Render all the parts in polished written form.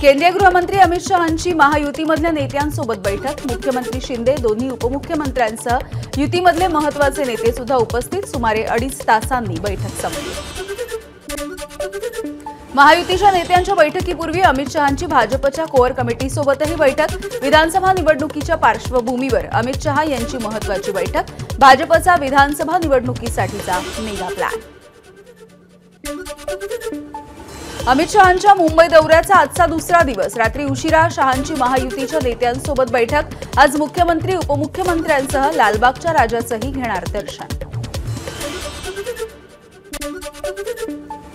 केंद्रीय गृहमंत्री अमित शहांची महायुतीमधल्या नेत्यांसोबत बैठक। मुख्यमंत्री शिंदे, दोन्ही उपमुख्यमंत्र्यांसह युतीमधले महत्त्वाचे नेते सुद्धा उपस्थित। सुमारे 2.5 तासांनी बैठक संपली। महायुतीच्या नेत्यांच्या बैठकीपूर्वी अमित शहांची भाजपच्या कोअर कमिटीसोबतही बैठक। विधानसभा निवडणुकीच्या पार्श्वभूमीवर अमित शहा यांची महत्त्वाची बैठक। भाजपचा विधानसभा निवडणुकीसाठीचा मेगा प्लॅन। अमित शहांच्या मुंबई दौऱ्याचा आजचा दुसरा दिवस। रात्री उशिरा शहांची महायुतीच्या नेत्यांसोबत बैठक। आज मुख्यमंत्री, उपमुख्यमंत्र्यांसह लालबागच्या राजाचंही घेणार दर्शन।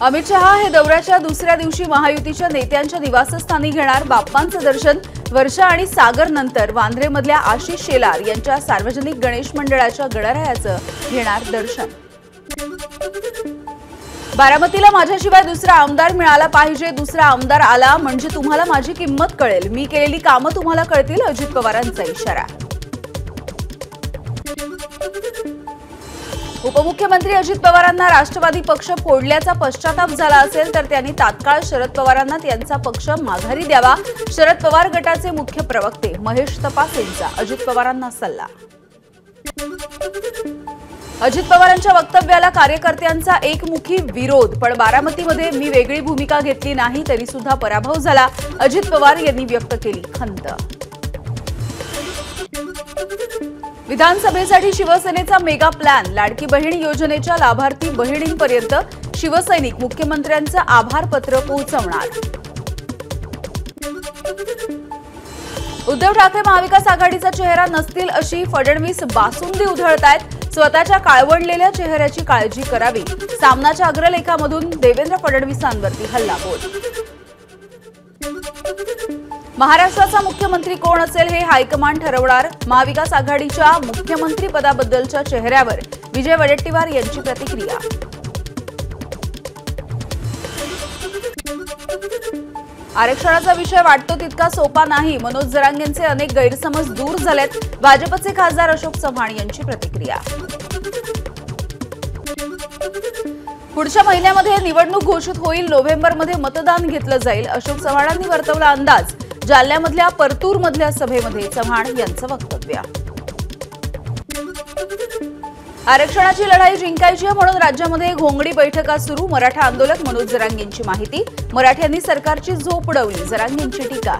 अमित शहा हे दौऱ्याच्या दुसऱ्या दिवशी महायुतीच्या नेत्यांच्या निवासस्थानी घेणार बाप्पांचं दर्शन। वर्षा आणि सागर नंतर वांद्रेमधल्या आशिष शेलार यांच्या सार्वजनिक गणेश मंडळाच्या गणरायाचं घेणार दर्शन। बारामतीला माझ्याशिवाय दुसरा आमदार मिळाला पाहिजे, दुसरा आमदार आला म्हणजे तुम्हाला माझी किंमत कळेल, मी केलेली कामं तुम्हाला कळतील, अजित पवारांचा इशारा। उपमुख्यमंत्री अजित पवारांना राष्ट्रवादी पक्ष फोडल्याचा पश्चाताप झाला असेल तर त्यांनी तात्काळ शरद पवारांना त्यांचा पक्ष माघारी द्यावा। शरद पवार गटाचे मुख्य प्रवक्ते महेश तपासेंचा अजित पवारांना सल्ला। अजित पवारांच्या वक्तव्याला कार्यकर्त्यांचा एकमुखी विरोध, पण बारामतीमध्ये मी वेगळी भूमिका घेतली नाही तरी सुद्धा पराभव झाला, अजित पवार यांनी व्यक्त केली खंत। विधानसभेसाठी शिवसेनेचा मेगा प्लॅन। लाडकी बहीण योजनेच्या लाभार्थी बहिणींपर्यंत शिवसैनिक मुख्यमंत्र्यांचं आभार पत्र पोहोचवणार। उद्धव ठाकरे महाविकास आघाडीचा चेहरा नसतील अशी फडणवीस बासुंदी उधळतायत। स्वतःच्या काळवंडलेल्या चेहऱ्याची काळजी करावी। सामनाच्या अग्रलेखामधून देवेंद्र फडणवीसांवरती हल्लाबोल। महाराष्ट्राचा मुख्यमंत्री कोण असेल हे हायकमांड ठरवणार। महाविकास आघाडीच्या मुख्यमंत्री पदाबद्दलच्या चेहऱ्यावर विजय वडेट्टीवार यांची प्रतिक्रिया। आरक्षणाचा विषय वाटतो तितका सोपा नाही, मनोज जरांगेंचे अनेक गैरसमज दूर झालेत, भाजपचे खासदार अशोक चव्हाण यांची प्रतिक्रिया। पुढच्या महिन्यामध्ये निवडणूक घोषित होईल, नोव्हेंबरमध्ये मतदान घेतलं जाईल, अशोक चव्हाणांनी वर्तवला अंदाज। जालन्यामधल्या परतूरमधल्या सभेमध्ये चव्हाण यांचं वक्तव्य। आरक्षणाची लढाई जिंकायची म्हणून राज्यामध्ये घोंगडी बैठका सुरू। मराठा आंदोलक मनोज जरांगेंची माहिती। मराठ्यांनी सरकारची झोप उडवली, जरांगेंची टीका।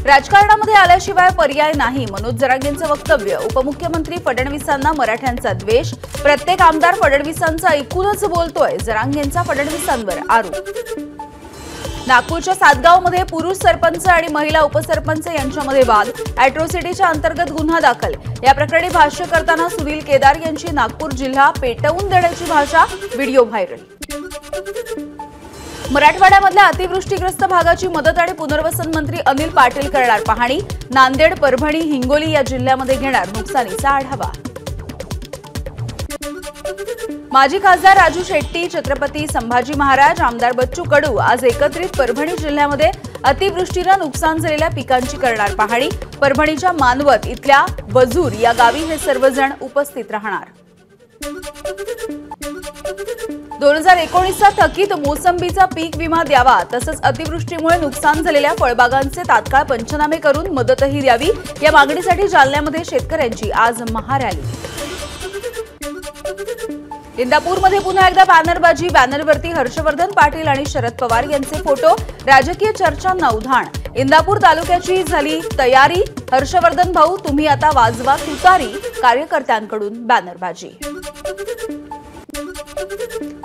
राजकारणामध्ये आल्याशिवाय पर्याय नाही, मनोज जरांगेंचं वक्तव्य। उपमुख्यमंत्री फडणवीसांना मराठ्यांचा द्वेष, प्रत्येक आमदार फडणवीसांचं ऐकूनच बोलतोय, जरांगेंचा फडणवीसांवर आरोप। नागपूरच्या सातगावमध्ये पुरुष सरपंच आणि महिला उपसरपंच यांच्यामध्ये वाद, अॅट्रॉसिटीच्या अंतर्गत गुन्हा दाखल। या प्रकरणी भाष्य करताना सुनील केदार यांची नागपूर जिल्हा पेटवून देण्याची भाषा, व्हिडिओ व्हायरल। मराठवाड्यामधल्या अतिवृष्टीग्रस्त भागाची मदत आणि पुनर्वसन मंत्री अनिल पाटील करणार पाहणी। नांदेड, परभणी, हिंगोली या जिल्ह्यामध्ये घेणार नुकसानीचा आढावा। माजी खासदार राजू शेट्टी, छत्रपती संभाजी महाराज, आमदार बच्चू कडू आज एकत्रित परभणी जिल्ह्यामध्ये अतिवृष्टीनं नुकसान झालेल्या पिकांची करणार पाहणी। परभणीच्या मानवत इथल्या वजूर या गावी हे सर्वजण उपस्थित राहणार। 2019चा थकीत मोसंबीचा पीक विमा द्यावा, तसंच अतिवृष्टीमुळे नुकसान झालेल्या फळबागांचे तात्काळ पंचनामे करून मदतही द्यावी, या मागणीसाठी जालन्यामध्ये शेतकऱ्यांची आज महारॅली। इंदापूरमध्ये पुन्हा एकदा बॅनरबाजी, बॅनरवरती हर्षवर्धन पाटील आणि शरद पवार यांचे फोटो, राजकीय चर्चांना उधाण। इंदापूर तालुक्याची झाली तयारी, हर्षवर्धन भाऊ तुम्ही आता वाजवा तुतारी, कार्यकर्त्यांकडून बॅनरबाजी।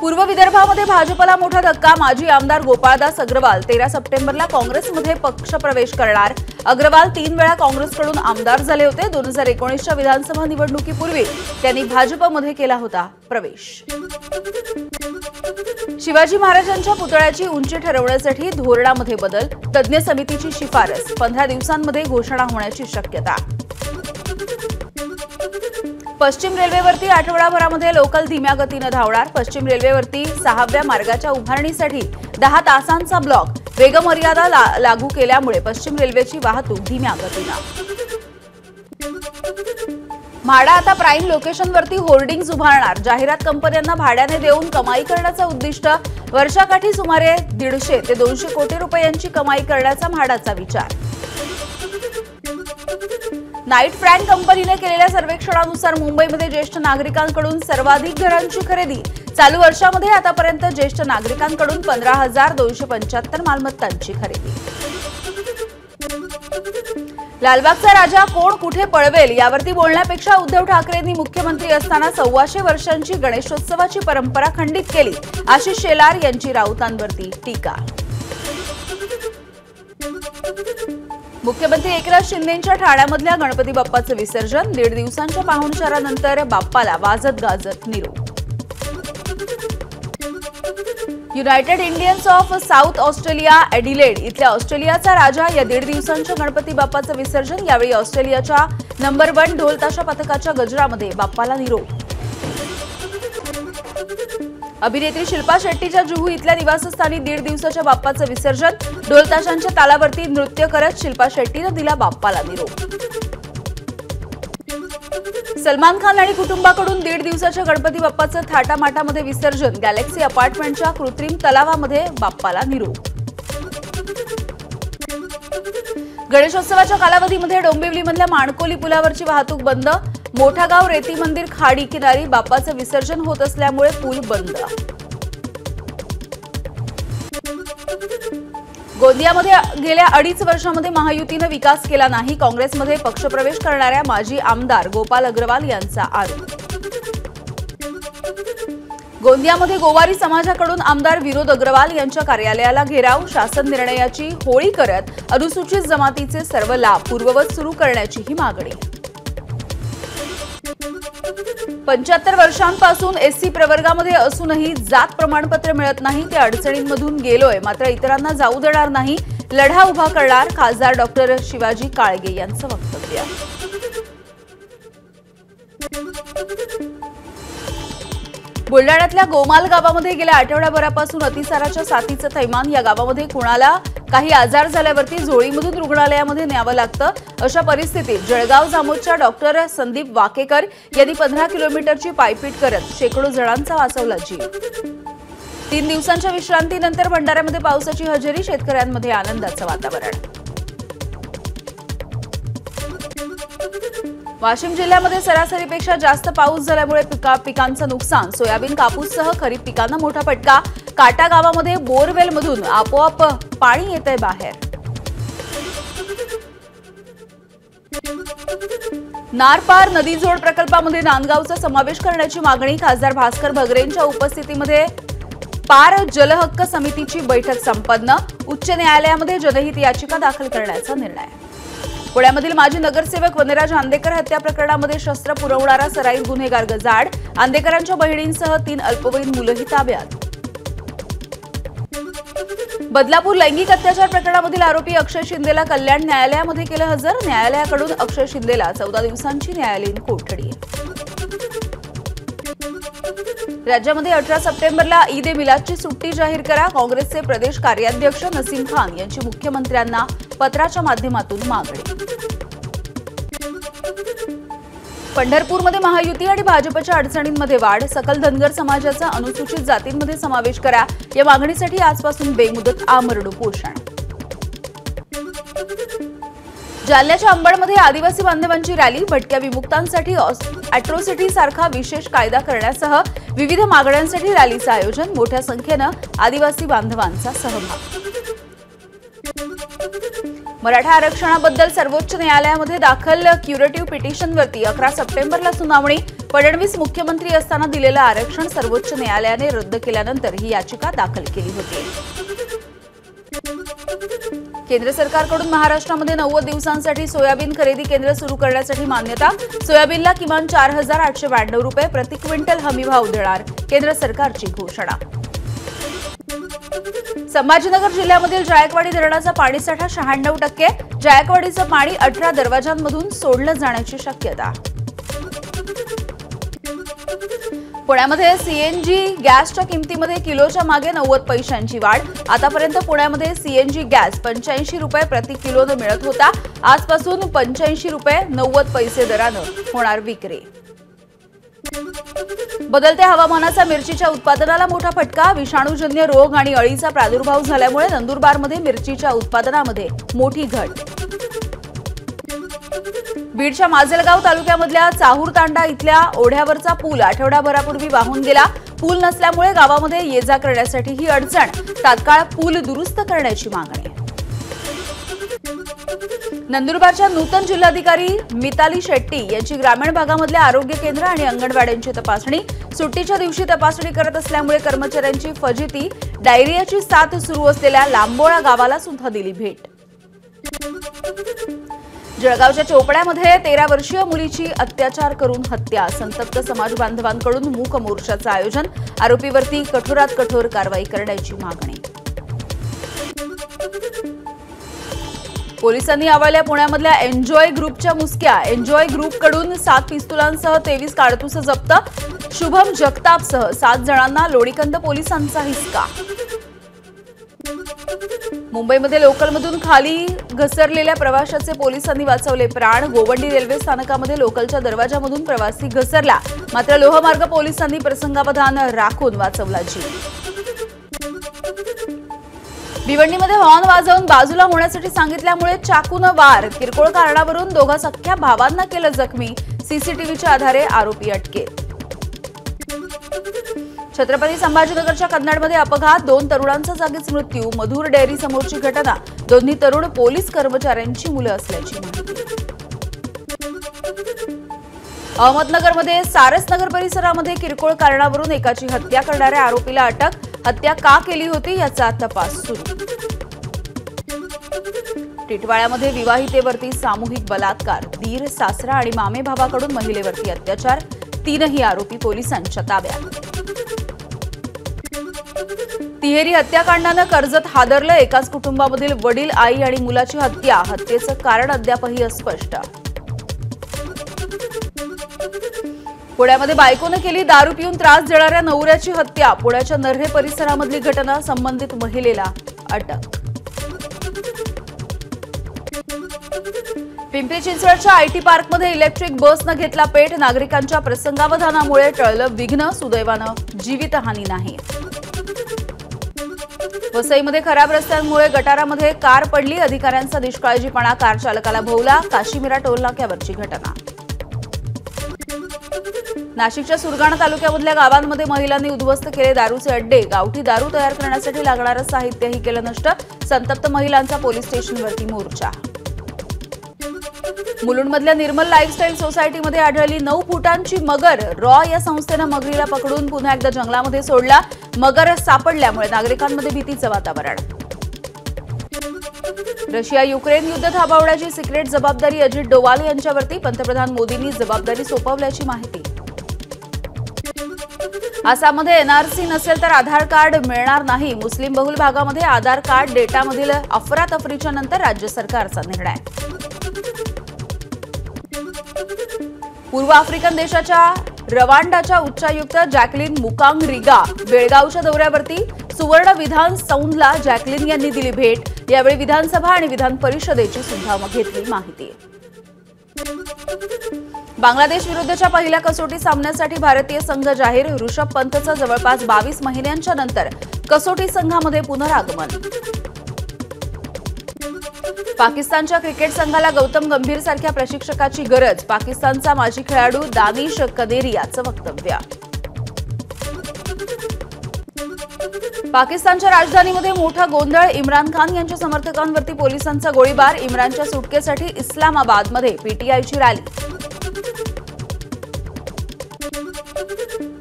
पूर्व विदर्भामध्ये भाजपला मोठा धक्का, माजी आमदार गोपाळदास अग्रवाल 13 सप्टेंबरला काँग्रेसमध्ये पक्षप्रवेश करणार। अग्रवाल 3 वेळा काँग्रेसकडून आमदार झाले होते। 2019च्या विधानसभा निवडणुकीपूर्वी त्यांनी भाजपमध्ये केला होता प्रवेश। शिवाजी महाराजांच्या पुतळ्याची उंची ठरवण्यासाठी धोरणामध्ये बदल, तज्ज्ञ समितीची शिफारस, 15 दिवसांमध्ये घोषणा होण्याची शक्यता। पश्चिम रेल्वेवरती आठवडाभरामध्ये लोकल धीम्या गतीनं धावणार। पश्चिम रेल्वेवरती 6व्या मार्गाच्या उभारणीसाठी 10 तासांचा ब्लॉक, वेगमर्यादा लागू केल्यामुळे पश्चिम रेल्वेची वाहतूक धीम्या गतीनं। म्हाडा आता प्राईम लोकेशनवरती होर्डिंग्ज उभारणार. जाहिरात कंपन्यांना भाड्याने देऊन कमाई करण्याचं उद्दिष्ट. वर्षाकाठी सुमारे 150 ते 200 कोटी रुपयांची कमाई करण्याचा म्हाडाचा विचार. नाईट फ्रँक कंपनीने केलेल्या सर्वेक्षणानुसार मुंबईमध्ये ज्येष्ठ नागरिकांकडून सर्वाधिक घरांची खरेदी. चालू वर्षामध्ये आतापर्यंत ज्येष्ठ नागरिकांकडून 15,275 मालमत्तांची खरेदी. लालबागचा राजा कोण कुठे पळवेल यावरती बोलण्यापेक्षा उद्धव ठाकरेंनी मुख्यमंत्री असताना 125 वर्षांची गणेशोत्सवाची परंपरा खंडित केली. आशिष शेलार यांची राऊतांवरती टीका. मुख्यमंत्री एकनाथ शिंदेंच्या ठाण्यामधल्या गणपती बाप्पाचं विसर्जन. 1.5 दिवसांच्या पाहुणचारानंतर बाप्पाला वाजत गाजत निरोप. United Indians of south Australia Adelaide इथल्या ऑस्ट्रेलियाचा राजा या 1.5 दिवसांच्या गणपती बाप्पाचं विसर्जन. यावेळी ऑस्ट्रेलियाच्या नंबर 1 ढोल ताशा पथकाच्या गजरामध्ये बाप्पाला निरोप. अभिनेत्री शिल्पा शेट्टीच्या जुहू इथल्या निवासस्थानी 1.5 दिवसाच्या बाप्पाचं विसर्जन. ढोल ताशांच्या तालावरती नृत्य करत शिल्पा शेट्टीनं दिला बाप्पाला निरोप. सलमान खान आणि कुटुंबाकडून 1.5 दिवसाच्या गणपती बाप्पाचं थाटामाटामध्ये विसर्जन. गॅलेक्सी अपार्टमेंटच्या कृत्रिम तलावामध्ये बाप्पाला निरोप. गणेशोत्सवाच्या कालावधीमध्ये डोंबिवलीमधल्या माणकोली पुलावरची वाहतूक बंद. मोठागाव रेती मंदिर खाडी किनारी बाप्पाचं विसर्जन होत असल्यामुळे पूल बंद. गोंदियामध्ये गेल्या 2.5 वर्षांमध्ये महायुतीनं विकास केला नाही. काँग्रेसमध्ये पक्षप्रवेश करणाऱ्या माजी आमदार गोपाल अग्रवाल यांचा आरोप. गोंदियामध्ये गोवारी समाजाकडून आमदार विनोद अग्रवाल यांच्या कार्यालयाला घेराव. शासन निर्णयाची होळी करत अनुसूचित जमातीचे सर्व लाभ पूर्ववत सुरू करण्याची ही मागणी. 75 वर्षांपासून एससी प्रवर्गामध्ये असूनही जात प्रमाणपत्र मिळत नाही. ते अडचणींमधून गेलोय मात्र इतरांना जाऊ देणार नाही. लढा उभा करणार. खासदार डॉक्टर शिवाजी काळगे यांचं वक्तव्य. बुलडाण्यातल्या गोमाल गावामध्ये गेल्या आठवड्याभरापासून अतिसाराच्या साथीचं थैमान. या गावामध्ये कुणाला काही आजार झाल्यावरती झोळीमधून रुग्णालयामध्ये न्यावं लागतं. अशा परिस्थितीत जळगाव जामोदच्या डॉक्टर संदीप वाकेकर यांनी 15 किलोमीटरची पायपीट करत शेकडो जणांचा वाचवला जीव. 3 दिवसांच्या विश्रांतीनंतर भंडाऱ्यामध्ये पावसाची हजेरी. शेतकऱ्यांमध्ये आनंदाचं वातावरण. वाशिम जिल्ह्यामध्ये सरासरीपेक्षा जास्त पाऊस झाल्यामुळे पिकांचं नुकसान. सोयाबीन कापूससह खरीप पिकांना मोठा फटका. काटा गावामध्ये बोरवेलमधून आपोआप पाणी येतंय बाहेर. नारपार नदीजोड प्रकल्पामध्ये नांदगावचा समावेश करण्याची मागणी. खासदार भास्कर भगरेंच्या उपस्थितीमध्ये पार जलहक्क समितीची बैठक संपन्न. उच्च न्यायालयामध्ये जनहित याचिका दाखल करण्याचा निर्णय. पुण्यामधील माजी नगरसेवक वनराज आंदेकर हत्या प्रकरणामध्ये शस्त्र पुरवणारा सराईत गुन्हेगार गजाआड. आंदेकरांच्या बहिणींसह 3 अल्पवयीन मुलंही ताब्यात. बदलापूर लैंगिक अत्याचार प्रकरणामधील आरोपी अक्षय शिंदेला कल्याण न्यायालयामध्ये केलं हजर. न्यायालयाकडून अक्षय शिंदेला 14 दिवसांची न्यायालयीन कोठडी. राज्यामध्ये 18 सप्टेंबरला ईद ए मिलादची सुट्टी जाहीर करा. काँग्रेसचे प्रदेश कार्याध्यक्ष नसीम खान यांची मुख्यमंत्र्यांना पत्राच्या माध्यमातून मागणी. पंढरपूरमध्ये महायुती आणि भाजपच्या अडचणींमध्ये वाढ. सकल धनगर समाजाचा अनुसूचित जातींमध्ये समावेश करा. या मागणीसाठी आजपासून बेमुदत आमरण उपोषण. जालन्याच्या अंबडमध्ये आदिवासी बांधवांची रॅली. भटक्या विमुक्तांसाठी अॅट्रॉसिटी सारखा विशेष कायदा करण्यासह विविध मागण्यांसाठी रॅलीचं आयोजन. मोठ्या संख्येनं आदिवासी बांधवांचा सहभाग. मराठा आरक्षणाबद्दल सर्वोच्च न्यायालयामध्ये दाखल क्युरेटिव्ह पिटिशनवरती 11 सप्टेंबरला सुनावणी. फडणवीस मुख्यमंत्री असताना दिलेलं आरक्षण सर्वोच्च न्यायालयाने रद्द केल्यानंतर ही याचिका दाखल केली होती. केंद्र सरकारकडून महाराष्ट्रामध्ये 90 दिवसांसाठी सोयाबीन खरेदी केंद्र सुरू करण्यासाठी मान्यता. सोयाबीनला किमान 4,892 रुपये प्रति क्विंटल हमीभाव देणार. केंद्र सरकारची घोषणा. संभाजीनगर जिल्ह्यामधील जायकवाडी धरणाचा पाणीसाठा 96%. जायकवाडीचं पाणी 18 दरवाजांमधून सोडलं जाण्याची शक्यता. पुण्यामध्ये सीएनजी गॅसच्या किमतीमध्ये किलोच्या मागे 90 पैशांची वाढ। आतापर्यंत पुण्यामध्ये सीएनजी गॅस 85 रुपये प्रति किलोने मिळत होता। आजपासून 85 रुपये 90 पैसे दराने होणार विक्री। बदलत्या हवामानाचा मिरचीच्या उत्पादनाला मोठा फटका। विषाणूजन्य रोग आणि अळीचा प्रादुर्भाव झाल्यामुळे नंदुरबारमध्ये मिरचीच्या उत्पादनामध्ये मोठी घट। बीडच्या माजलगाव तालुक्यामधल्या चाहूर तांडा इथल्या ओढ्यावरचा पूल आठवडाभरापूर्वी वाहून गेला। पूल नसल्यामुळे गावामध्ये ये-जा करण्यासाठी ही अडचण। तात्काळ पूल दुरुस्त करण्याची मागणी। नंदुरबारच्या नूतन जिल्हाधिकारी मिताली शेट्टी यांची ग्रामीण भागामधल्या आरोग्य केंद्र आणि अंगणवाड्यांची तपासणी। सुट्टीच्या दिवशी तपासणी करत असल्यामुळे कर्मचाऱ्यांची फजिती। डायरियाची साथ सुरू असलेल्या लांबोळा गावाला सुद्धा दिली भेट। जळगावच्या चोपड्यामध्ये 13 वर्षीय मुलीची अत्याचार करून हत्या। संतप्त समाज बांधवांकडून मूक मोर्चाचं आयोजन। आरोपीवरती कठोरात कठोर कारवाई करण्याची मागणी। पोलिसांनी आवळल्या पुण्यामधल्या एन्जॉय ग्रुपच्या मुसक्या। एन्जॉय ग्रुपकडून 7 पिस्तुलांसह 23 कारतूस जप्त। शुभम जगतापसह 7 जणांना लोणीकंद पोलिसांचा हिसका। मुंबईमध्ये लोकलमधून खाली घसरलेल्या प्रवाशाचे पोलिसांनी वाचवले प्राण। गोवंडी रेल्वे स्थानकामध्ये लोकलच्या दरवाजामधून प्रवासी घसरला, मात्र लोहमार्ग पोलिसांनी प्रसंगावधान राखून वाचवला जीव। भिवंडीमध्ये हॉर्न वाजवून बाजूला होण्यासाठी सांगितल्यामुळे चाकूने वार। किरकोळ कारणावरून दोघा सख्ख्या भावांना केलं जखमी। सीसीटीव्हीच्या आधारे आरोपी अटकेत। छत्रपती संभाजीनगरच्या कन्नडमध्ये अपघात। 2 तरुणांचा जागीच मृत्यू। मधुर डेअरी समोरची घटना। दोन्ही तरुण पोलीस कर्मचाऱ्यांची मुलं असल्याची माहिती। अहमदनगरमध्ये सारसनगर परिसरामध्ये किरकोळ कारणावरून एकाची हत्या करणाऱ्या आरोपीला अटक। हत्या का केली होती याचा तपास सुरू। टिटवाळ्यामध्ये विवाहितेवरती सामूहिक बलात्कार। दीर, सासरा आणि मामे भावाकडून महिलेवरती अत्याचार। 3ही आरोपी पोलिसांच्या ताब्यात। तिहेरी हत्याकांडाने कर्जत हादरलं। एकाच कुटुंबामधील वडील, आई आणि मुलाची हत्या। हत्येचं कारण अद्यापही अस्पष्ट। पुण्यामध्ये बायकोने केली दारू पिऊन त्रास देणाऱ्या नवऱ्याची हत्या। पुण्याच्या नर्हे परिसरामधली घटना। संबंधित महिलेला अटक। पिंपरी चिंचवडच्या आयटी पार्कमध्ये इलेक्ट्रिक बसनं घेतला पेट। नागरिकांच्या प्रसंगावधानामुळे टळलं विघ्न। सुदैवानं जीवितहानी नाही। वसईमध्ये खराब रस्त्यांमुळे गटारामध्ये कार पडली। अधिकाऱ्यांचा निष्काळजीपणा। कार चालकाला भोवला। काशीमिरा टोल नाक्यावरची घटना। नाशिकच्या सुरगाणा तालुक्यामधल्या गावांमध्ये महिलांनी उद्ध्वस्त केले दारूचे अड्डे। गावठी दारू तयार करण्यासाठी लागणारं साहित्यही केलं नष्ट। संतप्त महिलांचा पोलीस स्टेशनवरती मोर्चा। मुलुंडमधल्या निर्मल लाईफस्टाईल सोसायटीमध्ये आढळली 9 फुटांची मगर। रॉ या संस्थेनं मगरीला पकडून पुन्हा एकदा जंगलामध्ये सोडला। मगर सापडल्यामुळे नागरिकांमध्ये भीतीचं वातावरण। रशिया युक्रेन युद्ध थांबवण्याची सिक्रेट जबाबदारी अजित डोवाल यांच्यावरती। पंतप्रधान मोदींनी जबाबदारी सोपवल्याची माहिती। आसाममध्ये एनआरसी नसेल तर आधार कार्ड मिळणार नाही। मुस्लिम बहुल भागामध्ये आधार कार्ड डेटामधील अफरातफरीच्या नंतर राज्य सरकारचा निर्णय। पूर्व आफ्रिकन देशाच्या रवांडाच्या उच्चायुक्त जॅकलिन मुकांगरिगा बेळगावच्या दौऱ्यावरती। सुवर्ण विधान सौंधला जॅकलिन यांनी दिली भेट। यावेळी विधानसभा आणि विधान परिषदेची सुद्धा घेतली माहिती। बांगलादेश विरुद्धच्या पहिल्या कसोटी सामन्यासाठी भारतीय संघ जाहीर। ऋषभ पंतचं जवळपास 22 महिन्यांच्या नंतर कसोटी संघामध्ये पुनरागमन। पाकिस्तानच्या क्रिकेट संघाला गौतम गंभीर सारख्या प्रशिक्षकाची गरज। पाकिस्तानचा माजी खेळाडू दानिश कनेरियाचं वक्तव्य। पाकिस्तानच्या राजधानीमध्ये मोठा गोंधळ। इम्रान खान यांच्या समर्थकांवरती पोलिसांचा गोळीबार। इम्रानच्या सुटकेसाठी इस्लामाबादमध्ये पीटीआयची रॅली।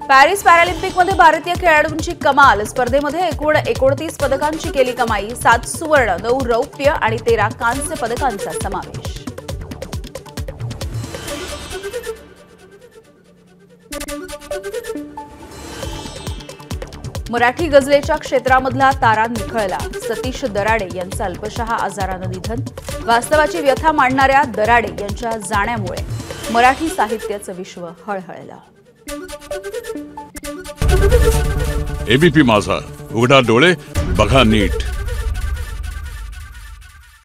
पॅरिस पॅरालिम्पिकमध्ये भारतीय खेळाडूंची कमाल। स्पर्धेमध्ये एकूण 29 पदकांची केली कमाई। 7 सुवर्ण, 9 रौप्य आणि 13 कांस्य पदकांचा समावेश। मराठी गझलेच्या क्षेत्रामधला तारा निखळला। सतीश दराडे यांचं अल्पशः आजारानं निधन। वास्तवाची व्यथा मांडणाऱ्या दराडे यांच्या जाण्यामुळे मराठी साहित्याचं विश्व हळहळलं। एबीपी माझा, उघडा डोळे बघा नीट.